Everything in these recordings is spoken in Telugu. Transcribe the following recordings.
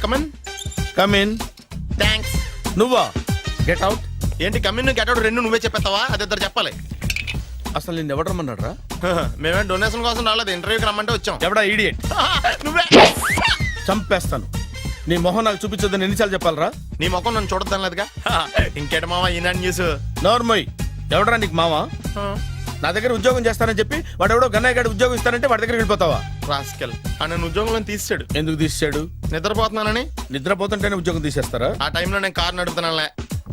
కమన్? Come in. థ్యాంక్స్. నువ్వా? Get out. ఏంటి కమిన్ గెట్ అవుట్ రెండు నువ్వే చెప్పేస్తావా? అది ఇద్దరు చెప్పాలి. అసలు నేను ఎవడు రమ్మన్నాడు రా? మేమే డొనేషన్ కోసం రాలేదు, ఇంటర్వ్యూకి రమ్మంటే వచ్చాం. ఎవడా ఈడియట్? నువ్వే. చంపేస్తాను. నీ మొహం నాకు చూపించొద్దని ఎన్నిసార్లు చెప్పాలరా? నీ ముఖం నన్ను చూడద్దాం లేదుగా. ఇంకేట మావా ఈనాడు న్యూస్? నోర్మోయ్. ఎవడరా నీకు మావా? నా దగ్గర ఉద్యోగం చేస్తానని చెప్పి వాడు ఎవడో గన్నయ్య గడి ఉద్యోగం ఇస్తానంటే వాడి దగ్గర వెళ్ళిపోతావా? రాస్కెల్. నన్ను ఉద్యోగంలో తీసాడు. ఎందుకు తీసాడు? నిద్రపోతున్నానని. నిద్రపోతుంటేనే ఉద్యోగం తీసేస్తారా? ఆ టైంలో నేను కారు నడుపుతున్నానులే.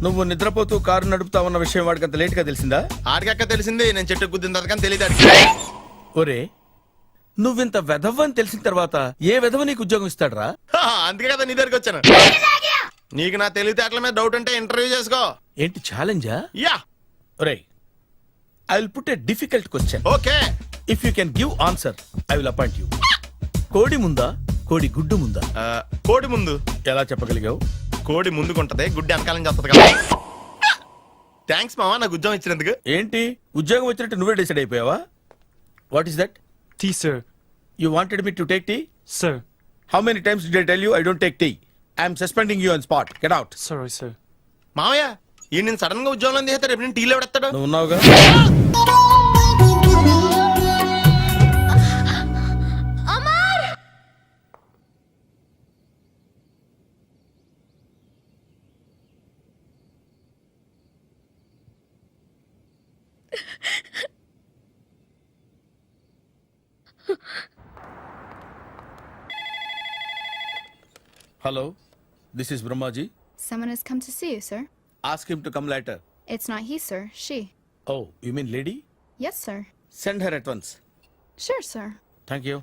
నువ్వు నిద్రపోతూ కారు నడుపుతా ఉన్న విషయం వాడికి అంత లేట్ గా తెలిసిందా? ఆడికక్క తెలిసింది, నేను చెట్టు గుద్దిన తర్వాత కానీ తెలియదు. ఒరే, నువ్వింత వెధవ్ అని తెలిసిన తర్వాత ఏ వెధవ నీకు ఉద్యోగం ఇస్తాడరా? అందుకే కదా నీ దగ్గరికి వచ్చాను. నీకు నా తెలివితేటల మీద డౌట్ ఉంటే ఇంటర్వ్యూ చేసుకో. ఏంటి ఛాలెంజా? యా. ఒరే, I will put a difficult question. Okay. If you can give answer I will appoint you. కోడి ముందా, కోడి గుడ్డు ముందా? కోడి ముందు. ఎలా చెప్పగలిగావు? కోడి ముందుకుంటది, గుడ్డి వెనకాలని చేస్తుంది కదా. థ్యాంక్స్ మావా నాకు ఉద్యోగం ఇచ్చినందుకు. ఏంటి ఉద్యోగం వచ్చినట్టు నువ్వే డిసైడ్ అయిపోయావా? What is that? Tea, sir. You wanted me to take tea? Sir. How many times did I tell you I don't take tea? I am suspending you on spot. Get out. Sorry, sir. మావయ్య ఈ నేను సడన్ గా ఉద్యోగంలో తీస్తాడు. రేపు నేను టీలో ఎవడెత్తాడు? నువ్వు ఉన్నావుగా. Hello, this is Brahmaji. Someone has come to see you, sir. Ask him to come later. It's not he, sir. She. Oh, you mean lady? Yes, sir. Send her at once. Sure, sir. Thank you.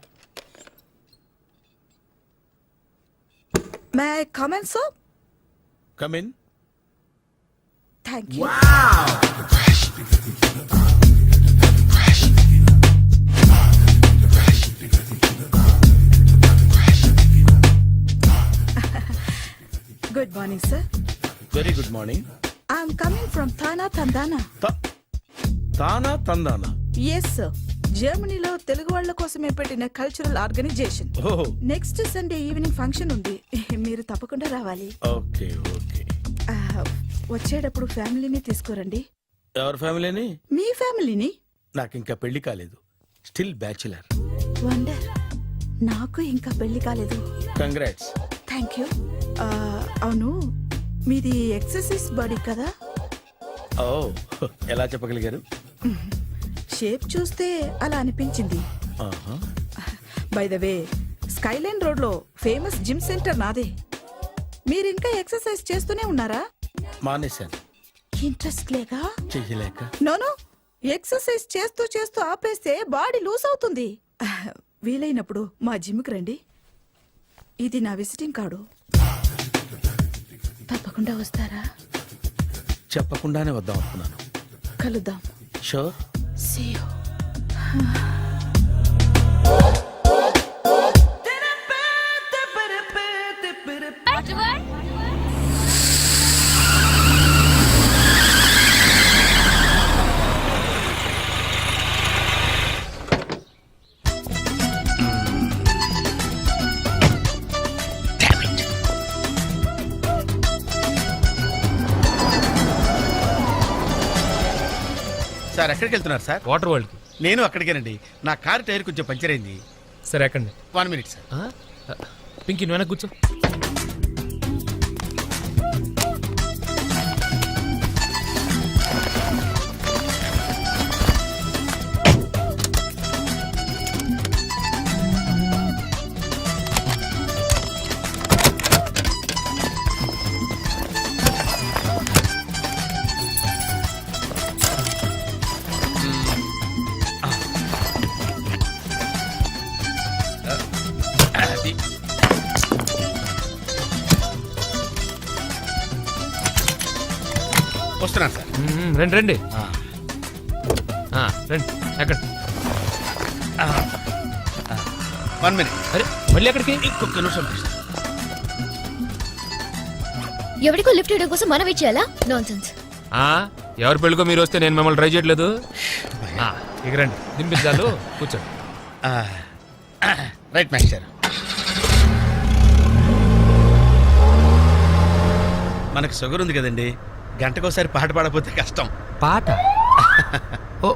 May I come in, sir? Come in. Thank you. Good morning, sir. Very good morning. I'm coming from Thana Tandana. తానా తందానా? Yes, sir. జర్మనీలో తెలుగు వాళ్ళ కోసమే పెట్టిన కల్చరల్ ఆర్గనైజేషన్. ఓహో, నెక్స్ట్ సండే ఈవినింగ్ ఫంక్షన్ ఉంది, మీరు తప్పకుండా రావాలి. Okay okay. వచ్చేటప్పుడు ఫ్యామిలీని తీసుకురండి. ఎవరి ఫ్యామిలీని? మీ ఫ్యామిలీని. నాకు ఇంకా పెళ్లి కాలేదు. Still bachelor. వండర్. నాకు ఇంకా పెళ్లి కాలేదు. కంగ్రాట్స్. Thank you. అవును, మీది ఎక్సర్సైజ్ బాడీ కదా? ఓ, ఎలా చెప్పగలిగారు? షేప్ చూస్తే అలా అనిపించింది. ఆహా. By the way, Skyline road లో ఫేమస్ జిమ్ సెంటర్ నాదే. మీరు ఇంకా ఎక్సర్సైజ్ చేస్తూనే ఉన్నారా? మానేశాను. ఇంట్రెస్ట్ లేక? చెయ్యలేక. నోను, ఎక్సర్సైజ్ చేస్తూ చేస్తూ ఆపేస్తే బాడీ లూజ్ అవుతుంది. వీలైనప్పుడు మా జిమ్కి రండి. ఇది నా విజిటింగ్ కార్డు. తప్పకుండా వస్తారా? చెప్పకుండానే వద్దాం అనుకున్నాను. కలుద్దాం. షూర్. See you. సార్ ఎక్కడికి వెళ్తున్నారు సార్? వాటర్ వరల్డ్ కి. నేను అక్కడికేనండి. నా కార్ టైర్ కొంచెం పంచర్ అయింది. సరే ఎక్కండి. 1 minute సార్. పింకీ నువ్వు వెనక్కి కూర్చో. వస్తున్నాను సార్. రండి రండి రండి. ఎక్కడ? 1 minute. అరే మళ్ళీ ఎక్కడికి? ఇంకొక నిమిషం. ఎవరికో లిఫ్ట్ ఇవ్వడం కోసం మనం ఇచ్చేయాలా? నాన్సెన్స్. ఎవరి పెళ్ళికో మీరు వస్తే నేను మిమ్మల్ని ట్రై చేయట్లేదు. ఇక రండి, దింపించాలు. కూర్చోండి. Right master. మనకు షుగర్ ఉంది కదండి, గంటకోసారి పాట పాడకపోతే కష్టం. పాట ఓ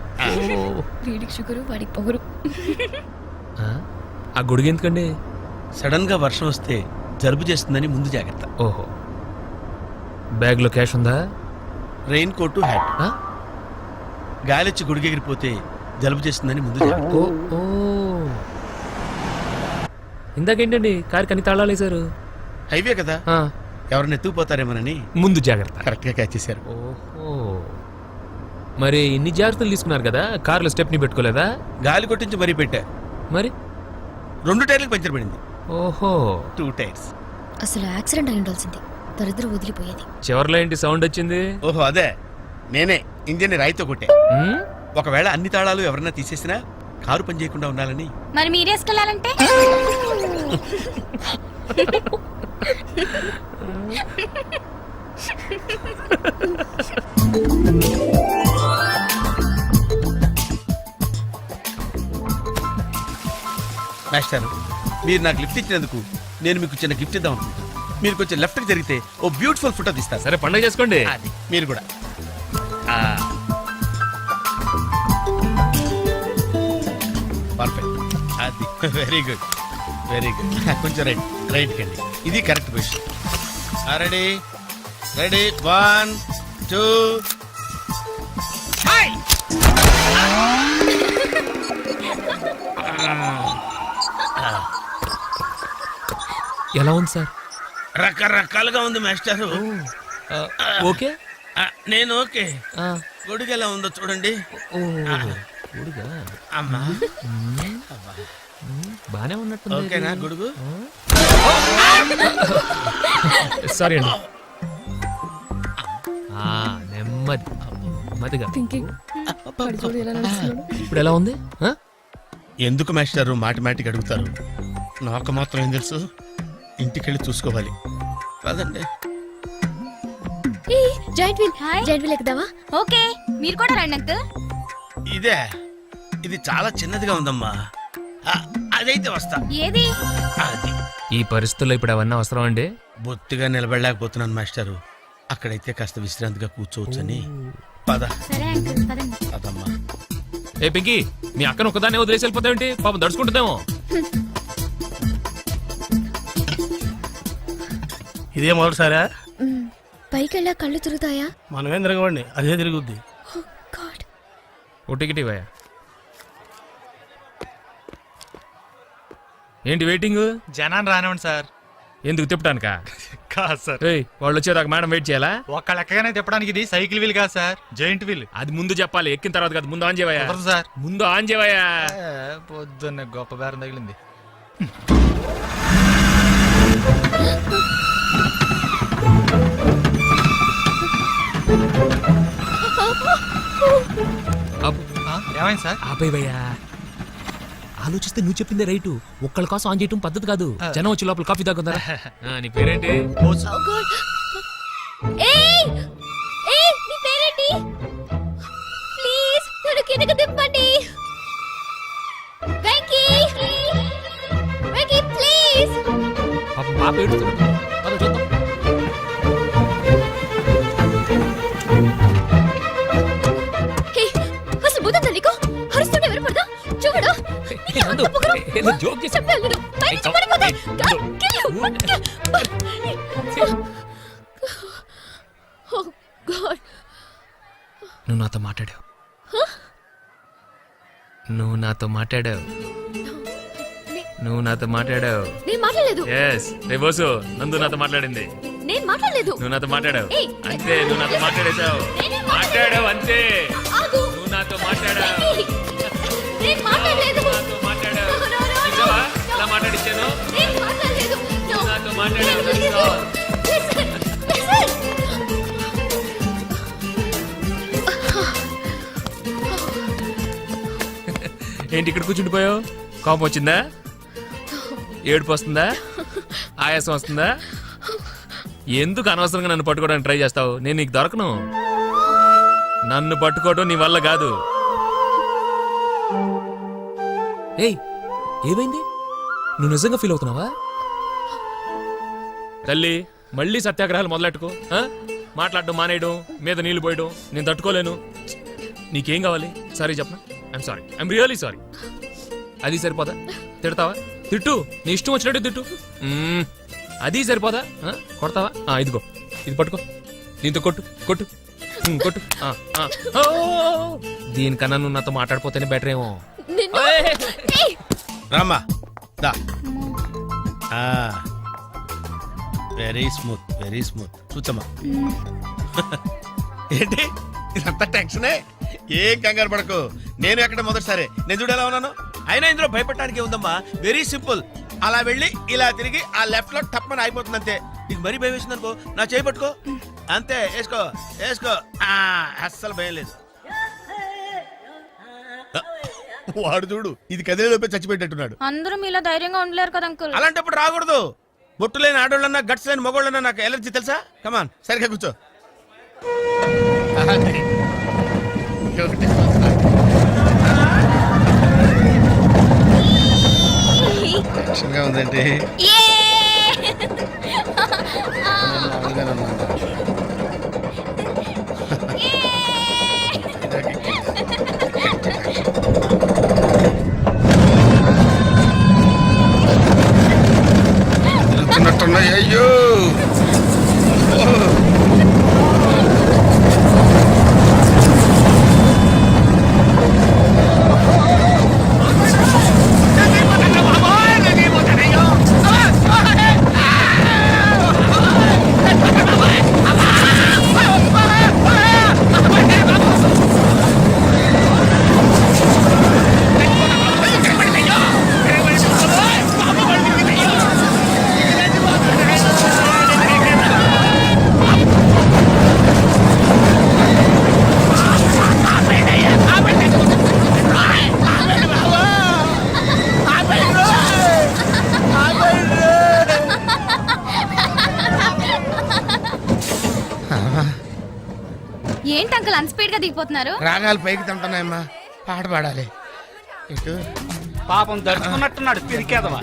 వీడికి షుగరు వాడికి పొగరు. ఆ గొడుగు ఎందుకండి? సడన్ గా వర్షం వస్తే జలుబు చేస్తుందని ముందు జాగ్రత్త. ఓహో, బ్యాగ్లో క్యాష్ ఉందా? Rain coat, hat. ఆ? గాలిచ్చి గుడిగెగిరిపోతే జలుబు చేస్తుందని ముందు జాగ్రత్త. ఓ ఓ ఇందాకేంటండి కారు కని తాళాలు వేశారు? హైవే కదా, ఆ, ఎవరిని ఎత్తుకుపోతారేమోనని ముందు జాగ్రత్త. కరెక్ట్ గా క్యాచ్ చేశారు. ఓహో, మరి ఇన్ని జాగ్రత్తలు తీసుకున్నారు కదా, కారులో స్టెప్ని పెట్టుకోలేదా? గాలి కొట్టించి మరీ పెట్టా. మరి 2 టైర్లకు పంచర్ పడింది. ఓహో, 2 టైర్స్. అసలు యాక్సిడెంట్ అయి ఉండాల్సింది, దరిద్రం వదిలిపోయేది. చివర్లో ఏంటి సౌండ్ వచ్చింది? ఓహో అదే, నేనే ఇంజిన్ రాయితో కొట్టే. ఉమ్, ఒకవేళ అన్ని తాళాలు ఎవరన్నా తీసేసినా కారు పని చేయకుండా ఉండాలని. మరి మీరేసుకెళ్ళాలంటే మాస్టర్, మీరు నాకు లిఫ్ట్ ఇచ్చినందుకు నేను మీకు చిన్న గిఫ్ట్ ఇద్దాం అనుకుంటున్నాను. మీరు కొంచెం లెఫ్ట్కి జరిగితే ఓ బ్యూటిఫుల్ ఫోటో తీస్తారు. సరే పండుగ చేసుకోండి. అది మీరు కూడా. పర్ఫెక్ట్, అది వెరీ గుడ్, వెరీ గుడ్. కొంచెం రైట్ కండి, ఇది కరెక్ట్ పొజిషన్. Ready ready, 1 2. ఎలా ఉంది సార్? రకరకాలుగా ఉంది మాస్టారు. ఓకే. నేను ఓకే. ఆ, గొడుగు ఎలా ఉందో చూడండి. ఓ, గొడుగా? అమ్మా, బానే ఉన్నట్టుంది. ఓకేనా గొడుగు? సారీ అండి. నెమ్మది నెమ్మదిగా. ఇప్పుడు ఎలా ఉంది? ఆ? ఎందుకు మాస్టారు మాటిమాటికి అడుగుతారు? నాకు మాత్రం ఏం తెలుసు, ఇంటికెళ్ళి చూసుకోవాలి. కాదండి, joint wheel, hi. Joint wheel ఎక్కుదావా? ఓకే, మీరు కూడా రండి అంకుల్. ఇదే, ఇది చాలా చిన్నదిగా ఉందమ్మా. అదైతే వస్తా. ఏది? అది ఈ పరిస్థితుల్లో ఇప్పుడు అవన్నీ అవసరం అండి? బొత్తిగా నిలబడలేకపోతున్నాను మాస్టారు. అక్కడైతే కాస్త విశ్రాంతిగా కూర్చోవచ్చని. పద సరే అంకుల్, పదండి. పదమ్మా. ఏ పింకీ, మీ అక్కను ఒకదాన్ని వదిలేసి వెళ్ళిపోతావేంటి? పాపం దడుచుకుంటుందేమో. ఇదే మొదటిసారా? పైకి వెళ్ళా కళ్ళు తిరుగుతాయా? మనమేం తిరగవండి, అదే తిరుగుద్ది. Oh God. ఓ టికెట్ ఇవ్వయా. ఏంటి వెయిటింగ్? జనాన్ని రానివ్వండి సార్. ఎందుకు తిప్పటానికా? కాదు సార్, ఏయ్, వాళ్ళు వచ్చేదాకా మేడం వెయిట్ చేయాలా? ఒక్క లెక్కగానే తిప్పడానికి ఇది సైకిల్ వీల్ కాదు సార్, జైంట్ వీల్. అది ముందు చెప్పాలి, ఎక్కిన తర్వాత కాదు. ముందు ఆన్ చేయవయ్యా. కుదరదు సార్. ముందు ఆన్ చేయవయ్యా. పొద్దున్న గొప్ప బేరం తగిలింది. అబ్బో, ఏమైంది సార్? ఆపేవయ్యా. ఆలోచిస్తే నువ్వు చెప్పిందే రైటు. ఒక్కళ్ళ కోసం ఆన్ చేయటం పద్ధతి కాదు. జనం వచ్చి లోపల కాఫీ తాగుందా? నీ పేరేంటి? Oh God. ఏయ్! ఏయ్, నీ పేరేంటి? ప్లీజ్ నన్ను కిందకి దింపండి. వెంకీ! వెంకీ ప్లీజ్. పాపం పాప ఏడుస్తుంది. పద చూద్దాం. హే, అసలు బుద్ధుందా నీకు? అరుస్తుంటే వినపడదా? చూడు. నీకు అంత పొగరు. ఏదో జోక్ చేశా. చెప్పాలి నేను. పైనుంచి పడిపోతా. God, kill you. Oh God. నువ్వు నాతో మాట్లాడావు. నువ్వు నాతో మాట్లాడావు. నువ్వు నాతో మాట్లాడావు. నేను మాట్లాడలేదు. ఎస్, రేబోసు నందు నాతో మాట్లాడింది. నేను మాట్లాడలేదు. నువ్వు నాతో మాట్లాడావు. ఏయ్, అంతే, నువ్వు నాతో మాట్లాడేశావు. నేనే మాట్లాడావు అంతే. ఆగు. నువ్వు నాతో మాట్లాడావు. వెంకీ, నేను మాట్లాడలేదు. నాతో మాట్లాడావు. No, no, no, no. నిజమా? ఎలా మాట్లాడించాను? నేను మాట్లాడలేదు. No. నాతో మాట్లాడావు. Listen, listen. ఏంటి ఇక్కడ కూర్చుండిపోయావు? కోపం వచ్చిందా? ఏడుపు వస్తుందా? ఆయాసం వస్తుందా? ఎందుకు అనవసరంగా నన్ను పట్టుకోవడానికి ట్రై చేస్తావు? నేను నీకు దొరకను. నన్ను పట్టుకోవడం నీ వల్ల కాదు. ఏయ్, ఏమైంది? నువ్వు నిజంగా ఫీల్ అవుతున్నావా? తల్లి, మళ్ళీ సత్యాగ్రహాలు మొదలెట్టుకో ఆ? మాట్లాడడం మానేయడం మీద నీళ్లు పోయడం నేను తట్టుకోలేను. నీకేం కావాలి? సారీ చెప్పనా? I'm sorry, I'm really sorry. అది సరిపోదా? తిడతావా? తిట్టు, నీ ఇష్టం వచ్చినట్టు తిట్టు. అది సరిపోదా? కొడతావా? ఇదిగో ఇది పట్టుకో, దీంతో కొట్టు కొట్టు కొట్టు. ఓ! దీనికన్నా నువ్వు నాతో మాట్లాడిపోతేనే బెటర్ ఏమో. రామ్మా దా. Very smooth, very smooth. చూచమ్మా. ఏంటి ఇదంతా టెన్షనే? ఏం కంగారు పడకు, నేను ఎక్కడ మొదటిసారి. నేను చూడు ఎలా ఉన్నాను. అయినా ఇందులో భయపడటానికి ఉందమ్మా. Very simple. అలా వెళ్ళి ఇలా తిరిగి ఆ లెఫ్ట్ లో టప్పని అయిపోతుంది అంతే. నీకు మరీ భయం వేసింది అనుకో, నా చేయి పట్టుకో అంతే. వేసుకో వేసుకో. అస్సలు భయం లేదు. వాడు చూడు, ఇది కదిలేలోపే చచ్చిపెట్టేట్టున్నాడు. అందరూ మీలా ధైర్యంగా ఉండలేరు కదా అంకుల్. అలాంటప్పుడు రాకూడదు. బొట్టు లేని ఆడోళ్ళన్నా గట్స్ లేని మగోళ్ళన్నా నాకు ఎలర్జీ తెలుసా. కమాన్ సరిగ్గా కూర్చో. టెన్షన్గా ఉందండి. తిరుగుతున్నట్టున్నాయి. అయ్యో ఏంటి అంకుల్ అన్ స్పీడ్ గా దిగిపోతున్నారు? రాగాలు పైకి తింటున్నాయమ్మా, పాట పాడాలి. ఇటు పాపం దడుచుకున్నట్టున్నాడు పిరికేదవా.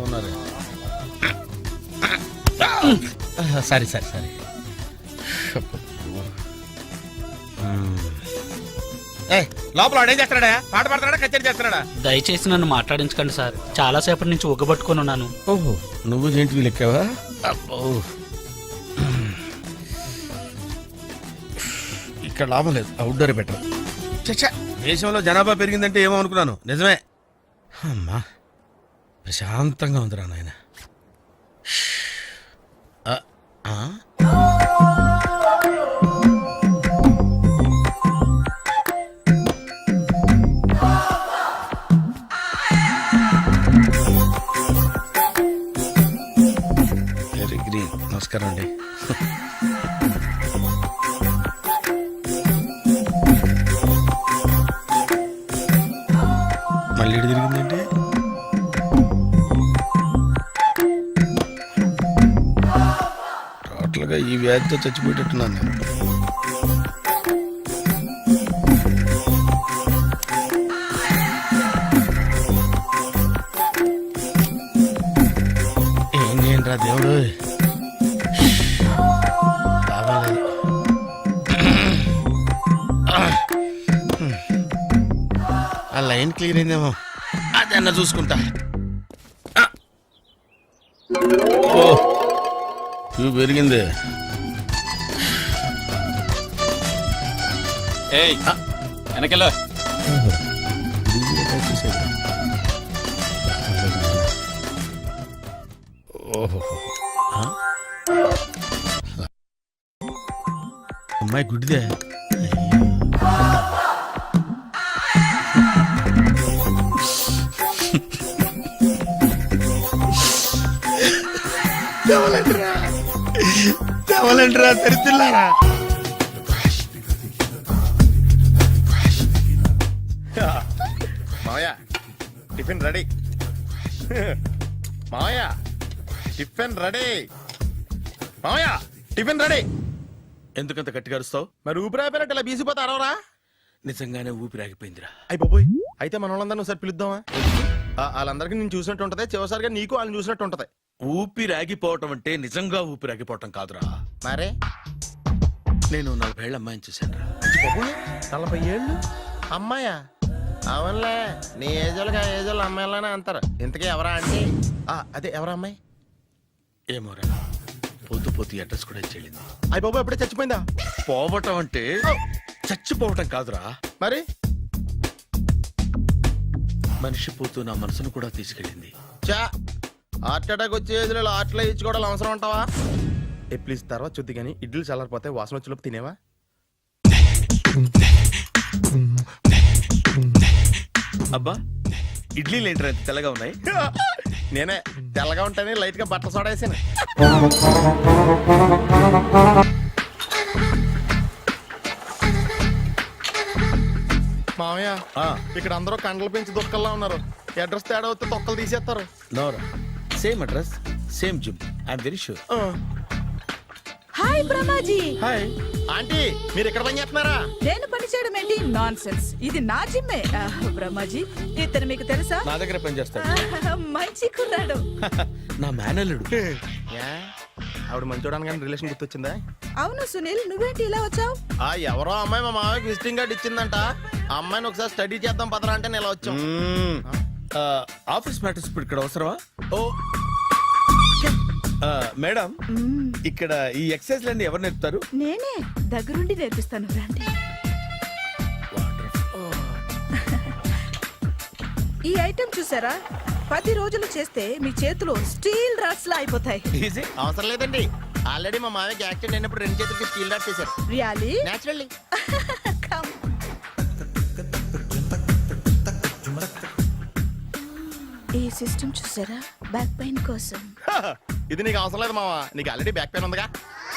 ఉన్నారు. సరే సరే సరే. లోపల వాడు ఏం చేస్తున్నాడా? పాట పాడుతున్నాడా, కచేరీ చేస్తున్నాడా? దయచేసి నన్ను మాట్లాడించకండి సార్, చాలా సేపటి నుంచి ఉగ్గబట్టుకొని ఉన్నాను. ఓహో, నువ్వు జేంటివి లెక్కావా? అబ్బో, ఇక్కడ లాభం లేదు, అవుట్డోర్ బెటర్. చచ్చా, దేశంలో జనాభా పెరిగిందంటే ఏమో అనుకున్నాను. నిజమే. అమ్మా ప్రశాంతంగా ఉందిరా నాయన. Very green. నమస్కారం అండి. మళ్ళీ ఇటు తిరిగిందండి. టోటల్గా ఈ వ్యాధితో చచ్చిపోయేటట్టున్నాను నేను. ఏం చేయండిరా దేవుడు, బాగాలేదు. ఆ లైన్ క్లియర్ అయిందేమో, అదన్నా చూసుకుంటా. ఓ, ఇవి పెరిగింది. వెనకెళ్ళ ఓహో, అమ్మాయి గుడ్డిదే. తెవలంటరా తెరుతున్నారా? మావయ్య టిఫిన్ రెడీ. మావయ్య టిఫిన్ రెడీ. మావయ్య టిఫిన్ రెడీ. ఎందుకంత గట్టిగా అరుస్తావు? మరి ఊపిరాయిపోయినట్టు ఇలా బీసిపోతే అరవరా? నిజంగానే ఊపిరాగిపోయిందిరా. అయ్యి బాబోయ్, అయితే మన వాళ్ళందరినీ ఒకసారి పిలుద్దామా? వాళ్ళందరికీ నేను చూసినట్టు ఉంటది, చివరిసారిగా నీకు వాళ్ళని చూసినట్టు ఉంటది. ఊపిరాగిపోవటం అంటే నిజంగా ఊపిరాగిపోవటం కాదురా. మరే నేను 40 ఏళ్ళ అమ్మాయిని చూశాను రా. 40 ఏళ్ళు అమ్మాయా? అవునులే, నీ ఏజోళ్ళకి ఆ ఏజోళ్ళు అమ్మాయిలానే అంటారు. ఇంతకీ ఎవరా అంటే అదే ఎవరా అమ్మాయి? ఏమోరా, పొద్దు అడ్రస్ కూడా ఇచ్చేళ్ళింది. అయ్యి బాబు ఎప్పుడే చచ్చిపోయిందా? పోవటం అంటే చచ్చిపోవటం కాదురా, మరి మనిషి పోతూ నా మనసును కూడా తీసుకెళ్ళింది. చా హార్ట్ అటాక్ వచ్చే ఏజ్లో హార్ట్లో ఇచ్చుకోవడం అవసరం అంటావా? ప్లీజ్ తర్వాత చూద్ది కానీ ఇడ్లీలు చల్లారిపోతే వాసన వచ్చేలోపు తినేవా? అబ్బా, ఇడ్లీలు ఏంటరా ఇంత తెల్లగా ఉన్నాయి? నేనే తెల్లగా ఉంటానే లైట్ గా బట్టలు సోడా వేసాను. మామయ్య, ఇక్కడ అందరూ కండలు పెంచి దుక్కల్లా ఉన్నారు. అడ్రస్ తేడా వస్తే తొక్కలు తీసేస్తారు. Nora, same address same gym, I'm very sure. Hi Brahmaji. Hi aunty, మీరు ఇక్కడ పని చేస్తున్నారా? నేను పని చేయడం ఏంటి? Nonsense. ఇది నా జిమ్మే. బ్రహ్మాజీ, ఇతను మీకు తెలుసా? నా దగ్గర పని చేస్తాడు. మంచి కుర్రాడు. నా మేనల్లుడు. ఆవిడ మంచి చూడడానికి రిలేషన్ గుర్తొచ్చిందా? అవును సునీల్, నువ్వేంటి ఇలా వచ్చావు? ఎవరో అమ్మాయి మా మామయ్యకి విజిటింగ్ కార్డ్ ఇచ్చిందంట. ఆ అమ్మాయిని ఒకసారి స్టడీ చేద్దాం పదరా అంటే నేను ఇలా వచ్చాం. ఆఫీస్ మ్యాటర్స్ ఇప్పుడు ఇక్కడ అవసరమా? ఓ మేడం, ఇక్కడ ఈ ఎక్సర్సైజ్ లన్నీ ఎవరు నేర్పుతారు? నేనే దగ్గరుండి నేర్పిస్తాను, రండి. ఈ ఐటెం చూసారా? 10 రోజులు చేస్తే మీ చేతులు స్టీల్ రాట్స్ లా అయిపోతాయి. ఈజీ. అవసరం లేదండి, ఆల్రెడీ మా మామయ్యకి యాక్సిడెంట్ అయినప్పుడు 2 చేతులకి స్టీల్ డాట్ చేశారు. రియాలీ? నేచురల్లీ. ఈ సిస్టమ్ చూసారా? బ్యాక్ పెయిన్ కోసం. ఇది నీకు అవసరం లేదు మావా, నీకు ఆల్రెడీ బ్యాక్ పెయిన్ ఉందిగా.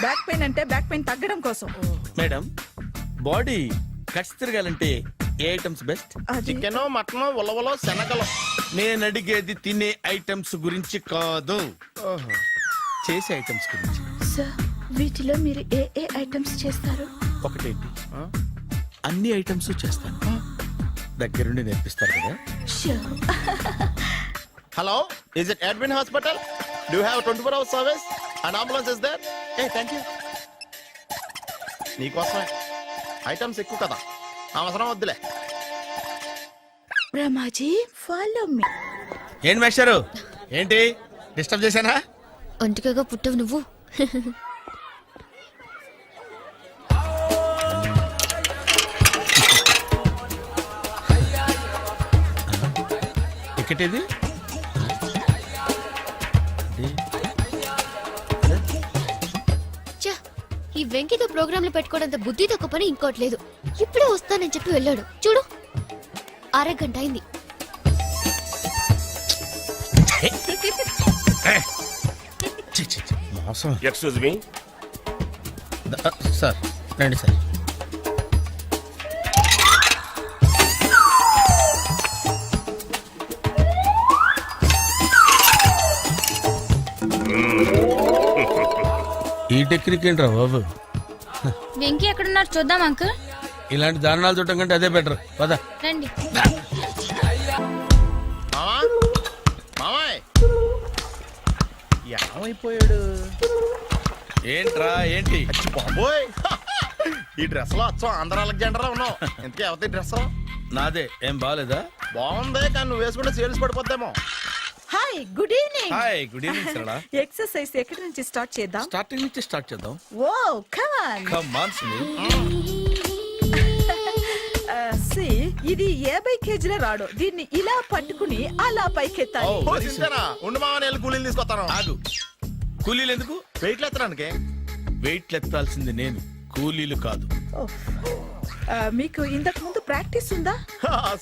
బ్యాక్ పెయిన్ అంటే బ్యాక్ పెయిన్ తగ్గడం కోసం. మేడం, బాడీ కట్స్ తిరగాలంటే ఏ ఐటమ్స్ బెస్ట్? అది చికెన్, మటన్, ఉలవలో, శనగలు. నేను అడిగేది తినే ఐటమ్స్ గురించి కాదు, చేసే ఐటమ్స్ గురించి. సార్, వీటిలో మీరు ఏ ఏ ఐటమ్స్ చేస్తారు? ఒకటేంటి, అన్ని ఐటమ్స్ చేస్తాను. దగ్గరుండి నేర్పిస్తారు కదా. Sure. Hello, is it admin hospital? Do have 24 hours service? And ambulance is there? Thank you. నీకోసమే ఐటమ్స్ ఎక్కువ కదా, అవసరం వద్దులే. Brahmaji, follow me. ఏంటి మేస్టారు, ఏంటి డిస్టర్బ్ చేశానా? ఒంటికగా పుట్టవు నువ్వు. టికెట్ ఇది? ఛ, ఈ వెంకితో ప్రోగ్రాంలు పెట్టుకోవడంత బుద్ధి తక్కువ పని ఇంకోట్లేదు. ఇప్పుడే వస్తానని చెప్పి వెళ్ళాడు చూడు, అరగంట అయింది. మోసం. ఎక్స్క్యూజ్ మీ, సార్ రండి సార్. ఈ టెక్నిక్ ఏంట్రా బాబు? వెంకీ ఎక్కడున్నారు చూద్దాం అంకుల్. ఇలాంటి దారుణాలు చూడటం కంటే అదే బెటర్. పద. రండి. మావా, మావాయ్ ఏమైపోయాడు? ఏంట్రా ఏంటి? బాబోయ్, ఈ డ్రెస్ లో వచ్చాం ఆంధ్ర అలెగ్జాండర్ ఉన్నావు. ఇంతకీ ఎవరి డ్రెస్? నాదే. ఏం బాగాలేదా? బాగుంది, కానీ నువ్వు వేసుకుంటే సేల్స్ పడిపోద్దేమో. Hi, good evening. Hi, good evening Sarala. Exercise ఎక్కడి నుంచి స్టార్ట్ చేద్దాం? స్టార్టింగ్ నుంచి స్టార్ట్ చేద్దాం. Oh come on. Come on Sunil. ఇది 50 కేజీల రాడు. దీన్ని ఇలా పట్టుకుని అలా పైకెత్తాలి. Oh. ఓ, సింతేనా? ఉండు మావా, నేను కూలీలు తీసుకొస్తాను. ఆగు. కూలీలు ఎందుకు? వెయిట్లు ఎత్తడానికి. వెయిట్ ఎత్తాల్సింది నేను, కూలీలు కాదు. మీకు ఇంతకు ముందు ప్రాక్టీస్ ఉందా?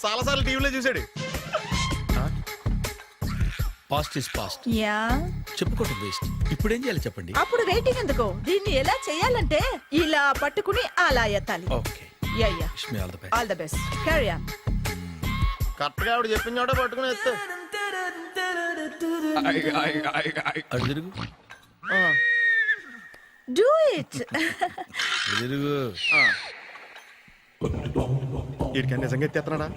చాలా సార్లు టీవీలో చూసాడు. Past is past. యా. చెప్పుకోవటం వేస్ట్. ఇప్పుడు ఏం చేయాలి చెప్పండి. అప్పుడు వెయిటింగ్ ఎందుకు? దీన్ని ఎలా చేయాలంటే ఇలా పట్టుకుని అలా ఎత్తాలి. Okay, ya ya. Wish me all the best. All the best. Carry on. Correct గా ఆవిడ చెప్పిన చోట పట్టుకుని ఎత్తు. అటు తిరుగు. Do it. తిరుగు. వీడికి నిజంగా ఎత్తేస్తున్నాడా?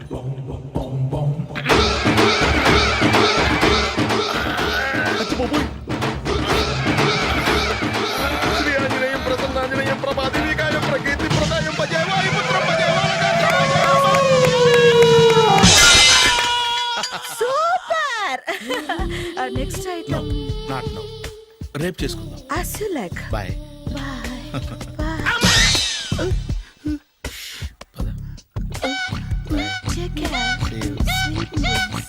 Super next item not no, రేపు చేసుకుందాం. as you like. బాయ్. Take care. Sweet dreams.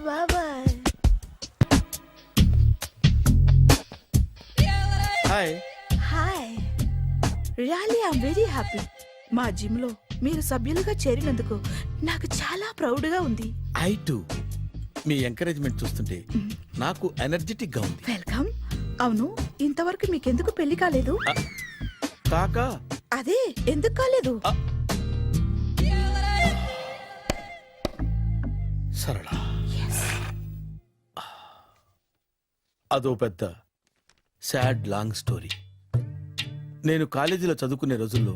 Bye bye. Hi. Hi really I'm very happy. మా జిమ్ లో మీరు సభ్యులుగా చేరినందుకు నాకు చాలా ప్రౌడ్ గా ఉంది. I to. మీ ఎంకరేజ్మెంట్ చూస్తుంటే నాకు ఎనర్జెటిక్ గా ఉంది. వెల్కమ్. అవును, ఇంతవరకు మీకెందుకు పెళ్లి కాలేదు? కాకా అదే ఎందుకు కాలేదు? సరళ, అదో పెద్ద సాడ్ లాంగ్ స్టోరీ. నేను కాలేజీలో చదువుకునే రోజుల్లో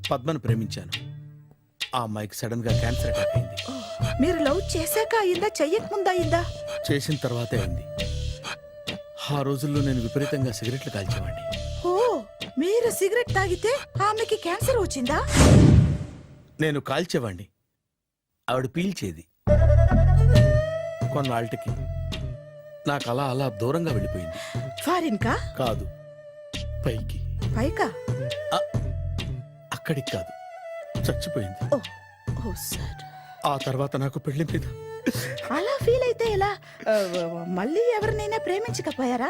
పద్మను ప్రేమించాను. ఆ అమ్మాయికి సడన్ గా క్యాన్సర్ అటాక్ అయింది. మీరు లవ్ చేశాక అయిందా, చెయ్యక ముందా అయిందా? చేసిన తర్వాతే అయింది. ఆ రోజుల్లో నేను విపరీతంగా సిగరెట్లు కాల్చేవాడిని. ఓ, మీరు సిగరెట్ తాగితే ఆమెకి క్యాన్సర్ వచ్చిందా? నేను కాల్చేవాణ్ణి, ఆవిడ పీల్చేది. కొన్నాళ్ళకి నాకు అలా అలా దూరంగా వెళ్ళిపోయింది. ఫారిన్ కా? కాదు, పైకి. పైకా? అక్కడికి కాదు, చచ్చిపోయింది. ఓ ఓ సార్. ఆ తర్వాత నాకు పెళ్లి మీద అలా ఫీల్ అయితే ఎలా? మళ్ళీ ఎవరినైనా ప్రేమించకపోయారా?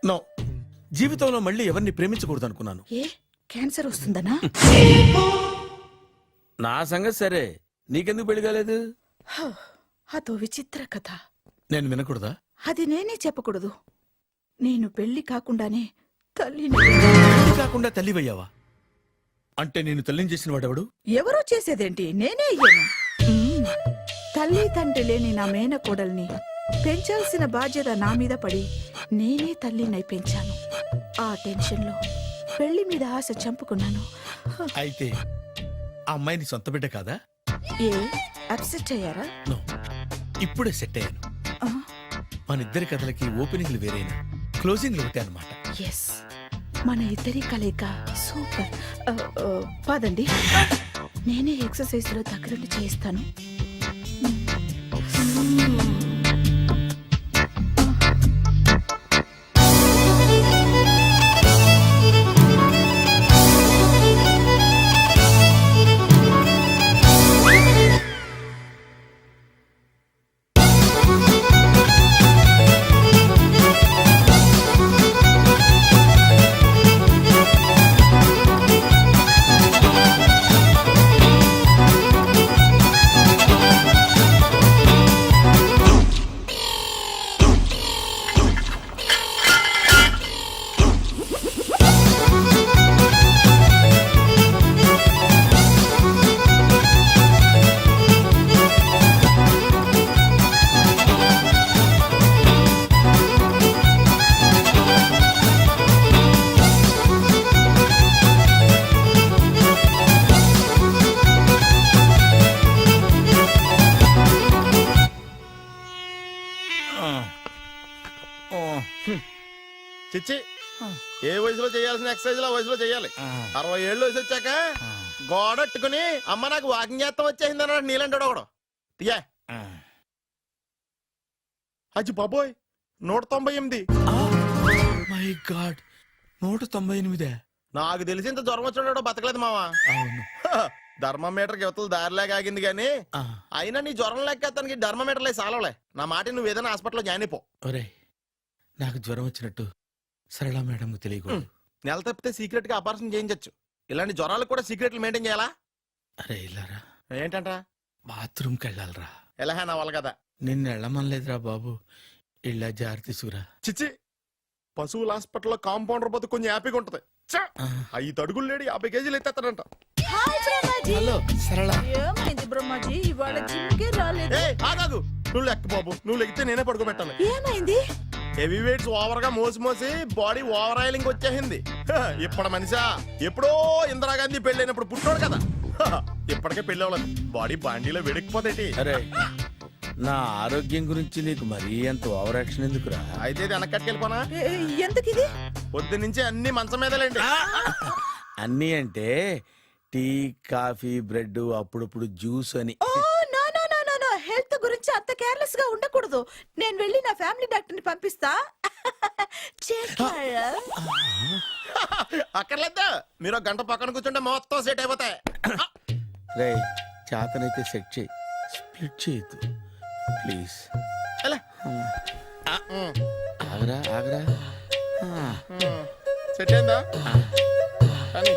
నో, జీవితంలో మళ్ళీ ఎవరిని ప్రేమించకూడదు అనుకున్నాను. ఏ క్యాన్సర్ వస్తుందనా? నా సంగతి సరే, నీకెందుకు పెళ్లి కాలేదు? అదో విచిత్ర కథ. నేను వినకూడదా? అది నేనే చెప్పకూడదు. నేను పెళ్లి కాకుండానే తల్లిని. పెళ్లి కాకుండా తల్లివయ్యావా? అంటే నేను తల్లిని చేసిన వాడెవడు? ఎవరో చేసేదేంటి, నేనే అయ్యాను. తల్లి తండ్రి లేని నా మేనకోడల్ని పెంచాల్సిన బాధ్యత నా మీద పడి నేనే తల్లినై పెంచాను. ఆ టెన్షన్లో పెళ్లి మీద ఆశ చంపుకున్నాను. అయితే ఆ అమ్మాయిని సొంత బిడ్డ కాదా? ఏ అప్సెట్ అయ్యారా? నో, ఇప్పుడే సెట్ అయ్యాను. ఆ, మన ఇద్దరి కథలకి ఓపెనింగ్లు వేరైనా క్లోజింగ్లు ఒకటే అనమాట. ఎస్, మన ఇద్దరి కలయిక సూపర్. పదండి, నేనే ఎక్సర్సైజ్ లో దగ్గరుండి చేయిస్తాను. చిచ్చి, ఏ వయసులో చేయాల్సిన ఎక్సర్సైజ్ ఆ వయసులో చేయాలి. 60 ఏళ్ళు వయసు వచ్చాక గోడట్టుకుని అమ్మ నాకు వాకింగ్ చేస్తాం వచ్చేసింది అన్నాడు నీలంటాడు ఒకడు. తీయా అచ్చి బాబోయ్, 198. My God, 198. నాకు తెలిసి ఇంత జ్వరం వచ్చాడో బతకలేదు మావా. అవును. ధర్మమీటర్ యువతలు దారిలాగా ఆగింది గానీ అయినా నీ జ్వరం లెక్క అతనికి ధర్మమీటర్లే సాలవలే. నా మాట నువ్వు ఏదైనా హాస్పిటల్లో జాయిన్ అయిపో. ఒరే, నాకు జ్వరం వచ్చినట్టు సరళ మేడం తెలియకూడదు. నెల తప్పితే సీక్రెట్ గా ఆపరేషన్ చేయించచ్చు. ఇలాంటి జ్వరాలకు కూడా సీక్రెట్లు మెయింటైన్ చేయాలా? అరే ఇల్లారా, ఏంటంట? బాత్రూమ్కి వెళ్ళాలరా. ఎలాహే నా వాళ్ళ కదా. నిన్ను వెళ్ళమనలేదురా బాబు, ఇళ్ళ జారి తీసుకురా. చిచ్చి, పశువుల హాస్పిటల్లో కాంపౌండర్ పోతే కొంచెం హ్యాపీగా ఉంటది. 5 అడుగులు లేడి 50 కేజీలు ఎత్తేస్తాడంట. హలో సరళ. ఏమైంది బ్రహ్మాజీ, ఇవాళ జిమ్కే రాలేదు? ఏ ఆగాగు, నువ్వు లెక్క బాబు, నువ్వు లెక్కితే నేనే పడుకోబెట్టాలి. ఏమైంది? హెవీ వెయిట్స్ ఓవర్ గా మోసి మోసి బాడీ ఓవర్ ఆయిలింగ్ వచ్చేసింది. ఇప్పుడు మనిషా ఎప్పుడో ఇందిరాగాంధీ పెళ్ళైనప్పుడు పుట్టినోడు కదా. ఇప్పటికే పెళ్ళి అవ్వలేదు, బాడీ బాండీలో వెడికిపోతేటి. అరే, నా ఆరోగ్యం గురించి నీకు మరీ అంత ఓవర్ యాక్షన్ ఎందుకురా? అయితే ఇది వెనకట్టుకెళ్ళిపోనా? ఎందుకు ఇది? పొద్దు నుంచి అన్ని మంచం మీదలేండి. అన్నీ అంటే టీ, కాఫీ, బ్రెడ్, అప్పుడప్పుడు జ్యూస్ అని. Oh no no no careless గా ఉండకూడదు. నేను వెళ్ళి నా ఫ్యామిలీ డాక్టర్ ని పంపిస్తా. అక్కర్లేదు, మీరు ఒక గంట పక్కన కూర్చుంటే మొత్తం సెట్ అయిపోతాయి. రే చేతనైతే సెట్ చేయి, స్ప్లిట్ చేయొద్దు ప్లీజ్. ఎలా? ఆగరా ఆగరా. సెట్ అయిందా? కానీ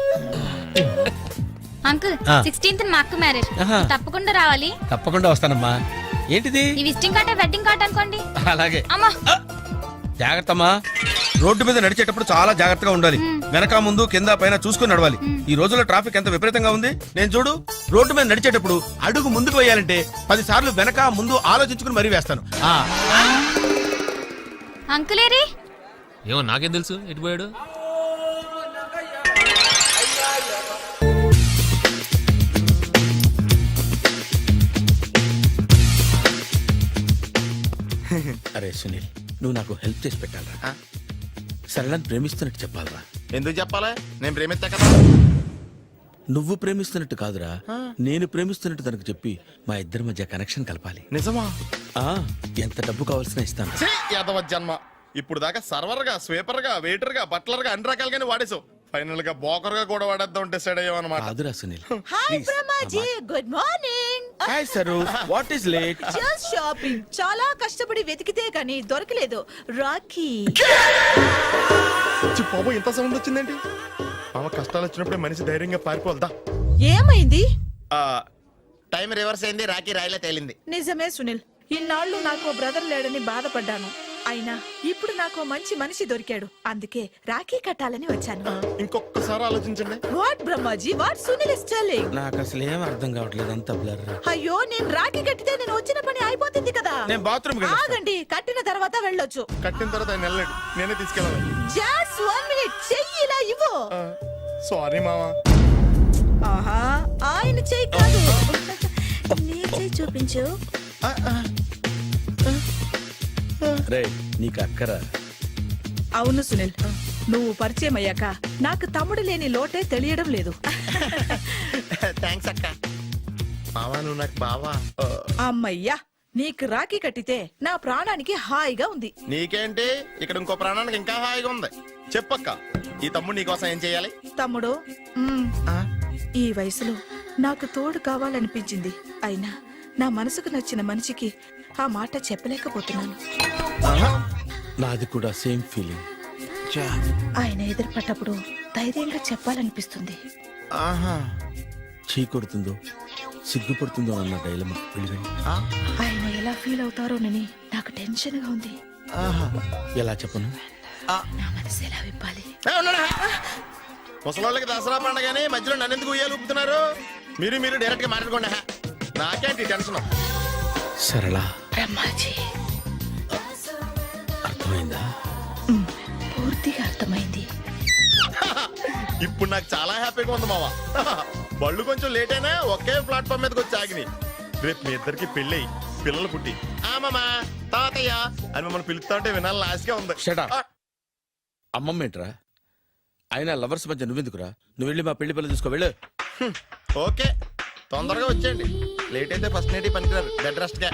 అంకుల్ ఆ. 16th మా అక్క మ్యారేజ్ ఆహా. తప్పకుండా రావాలి. తప్పకుండా వస్తానమ్మా. ఏంటిది? ఈ విజిటింగ్ కార్డ్ వెడ్డింగ్ కార్డ్ అనుకోండి. అలాగే. అమ్మా జాగ్రత్తమ్మా. రోడ్డు మీద నడిచేటప్పుడు చాలా జాగ్రత్తగా ఉండాలి. వెనక ముందు కింద పైన చూసుకుని నడవాలి. ఈ రోజుల్లో ట్రాఫిక్ ఎంత విపరీతంగా ఉంది. నేను చూడు, రోడ్డు మీద నడిచేటప్పుడు అడుగు ముందుకు వేయాలంటే 10 సార్లు వెనక ముందు ఆలోచించుకుని మరీ వేస్తాను. అంకులేరి ఏమో నాకేం తెలుసు ఎటు పోయాడు. అరే సునీల్, నువ్వు నాకు హెల్ప్ చేసి పెట్టాలరా. సరళని ప్రేమిస్తున్నట్టు చెప్పాలరా. ఎందుకు చెప్పాలి? నేను ప్రేమిస్తా కదా. నువ్వు ప్రేమిస్తున్నట్టు కాదురా, నేను ప్రేమిస్తున్నట్టు తనకు చెప్పి మా ఇద్దరి మధ్య కనెక్షన్ కలపాలి. నిజమా? ఆ ఎంత డబ్బు కావాల్సిన ఇస్తాను. ఛీ, యాదవ జన్మ. ఇప్పుడు దాకా సర్వర్ గా, స్వీపర్ గా, వెయిటర్ గా, బట్లర్ గా అన్ని రకాలుగానే వాడేసావు. ఫైనల్ గా బోకర్ గా కూడా వాడేద్దాం డిసైడ్ అయ్యాం అనమాట. కాదురా Sunil. Hi Brahmaji, good morning. Hi sir, what is late? Just shopping. చాలా కష్టపడి వెతికితే కానీ దొరకలేదు. రాఖీ. బాబు ఇంత సౌండ్ వచ్చిందేంటి? మామ కష్టాలు వచ్చినప్పుడు మనిషి ధైర్యంగా పారిపోల్దా. ఏమైంది? టైం రివర్స్ అయింది, రాఖీ రాయిలా తేలింది. నిజమే సునీల్, ఇన్నాళ్ళు నాకు బ్రదర్ లేడని బాధపడ్డాను. అయినా ఇప్పుడు నాకు మంచి మనిషి దొరికాడు. అందుకే రాఖీ కట్టాలని వచ్చాను. ఇంకొకసారి ఆలోచించండి. What Brahmaji, what Sunil is telling? నాకు అసలు ఏం అర్థం కావట్లేదు, అంత బ్లర్. అయ్యో, నేను రాఖీ కట్టితే నేను వచ్చిన పని అయిపోతుంది కదా. నేను బాత్రూమ్ ఆగండి, కట్టిన తర్వాత వెళ్ళొచ్చు. కట్టిన తర్వాత ఆయన వెళ్ళాడు, నేనే తీసుకెళ్ళాలి. జస్ట్ 1 మినిట్, చెయ్యి ఇలా ఇవ్వు. సారీ మామా. ఆహా, ఆయన చెయ్యి కాదు, నీ చెయ్యి చూపించు. రే నీకు అక్కరా. అవును సునీల్, నువ్వు పరిచయం అయ్యాక నాకు తమ్ముడు లేని లోటే తెలియడం లేదు. థ్యాంక్స్ అక్క. మావా నువ్వు నాకు బావా. అమ్మయ్యా, నీకు రాఖీ కట్టితే నా ప్రాణానికి హాయిగా ఉంది. నీకేంటి, ఇక్కడ ఇంకో ప్రాణానికి ఇంకా హాయిగా ఉంది. చెప్పక్క, ఈ తమ్ముడు నీకోసం ఏం చెయ్యాలి? తమ్ముడు, ఈ వయసులో నాకు తోడు కావాలనిపించింది. అయినా నా మనసుకు నచ్చిన మనిషికి ఆ మాట చెప్పలేకపోతున్నాను. నాది కూడా సేమ్ ఫీలింగ్. ఆయన ఎదురుపడ్డప్పుడు ధైర్యంగా చెప్పాలనిపిస్తుంది. చీ కొడుతుందో సిగ్గుపడుతుందో అన్న డైలమా. వెళ్ళిపోయింది. ఆయన ఎలా ఫీల్ అవుతారోనని నాకు టెన్షన్ గా ఉంది. ఎలా చెప్పను? నా మనసు ఎలా విప్పాలి? ముసలోళ్ళకి దసరా పండగని మధ్యలో నన్ను ఎందుకు ఉయ్యాలు ఊపుతున్నారు? మీరు డైరెక్ట్ గా మాట్లాడుకోండి. నాకేంటి టెన్షన్? సరళ, బ్రహ్మాజీ, అర్థమైందా? పూర్తిగా అర్థమైంది. ఇప్పుడు నాకు చాలా హ్యాపీగా ఉంది మావా. బళ్ళు కొంచెం లేట్ అయినా ఒకే ప్లాట్ఫామ్ మీదకి వచ్చి ఆగినాయి. రేపు మీ ఇద్దరికి పెళ్ళి పిల్లలు పుట్టి మామా తాతయ్య అని మమ్మల్ని పిలుస్తా ఉంటే వినాలని ఆశగా ఉంది. Shut up. అమ్మమ్మ ఏంట్రా? అయినా లవర్స్ మధ్య నువ్వెందుకురా? నువ్వు వెళ్ళి మా పెళ్లి పిల్లలు చూసుకో, వెళ్ళు. ఓకే, తొందరగా వచ్చేయండి. లేట్ అయితే ఫస్ట్ నైట్ పనికిరారు, బెడ్ రెస్ట్ గా.